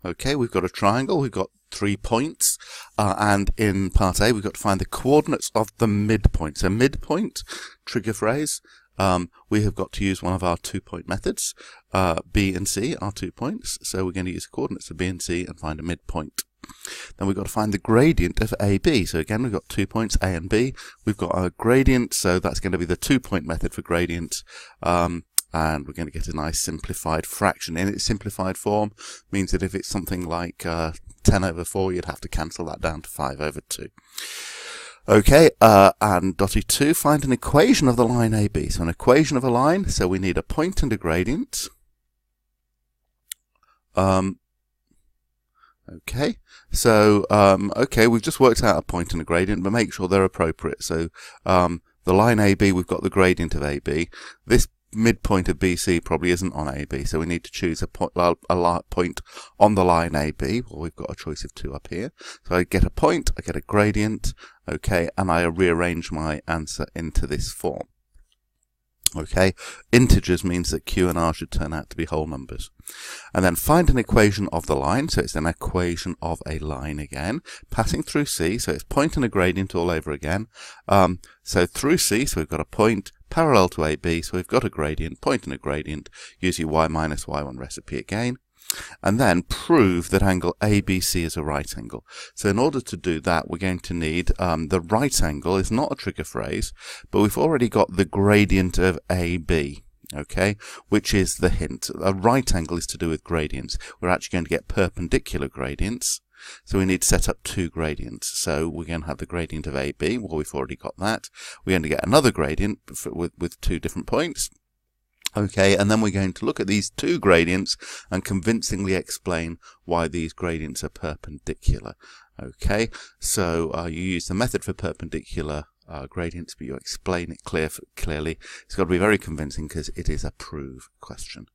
Okay, we've got a triangle, we've got 3 points, and in part A we've got to find the coordinates of the midpoint. So midpoint, trigger phrase, we have got to use one of our 2-point methods. B and C are 2 points, so we're going to use the coordinates of B and C and find a midpoint. Then we've got to find the gradient of AB. So again, we've got 2 points, A and B. We've got a gradient, so that's going to be the 2-point method for gradient. And we're going to get a nice simplified fraction. In its simplified form means that if it's something like 10 over 4, you'd have to cancel that down to 5 over 2. Okay, and dotty 2, find an equation of the line AB. So an equation of a line, so we need a point and a gradient. Okay, so, okay, we've just worked out a point and a gradient, but make sure they're appropriate. So, the line AB, we've got the gradient of AB. This midpoint of BC probably isn't on AB, so we need to choose a point on the line AB. Well, we've got a choice of 2 up here. So I get a point, I get a gradient, okay, and I rearrange my answer into this form. Okay, integers means that Q and R should turn out to be whole numbers. And then find an equation of the line, so it's an equation of a line again, passing through C, so it's point and a gradient all over again. So through C, so we've got a point parallel to AB, so we've got a gradient, point and a gradient, use your y minus y1 recipe again. And then prove that angle ABC is a right angle. So in order to do that, we're going to need the right angle is not a trigger phrase, but we've already got the gradient of AB, okay, which is the hint. A right angle is to do with gradients. We're actually going to get perpendicular gradients, so we need to set up 2 gradients. So we're going to have the gradient of AB, well, we've already got that. We're going to get another gradient with 2 different points. Okay, and then we're going to look at these 2 gradients and convincingly explain why these gradients are perpendicular. Okay, so you use the method for perpendicular gradients, but you explain it clearly. It's got to be very convincing because it is a prove question.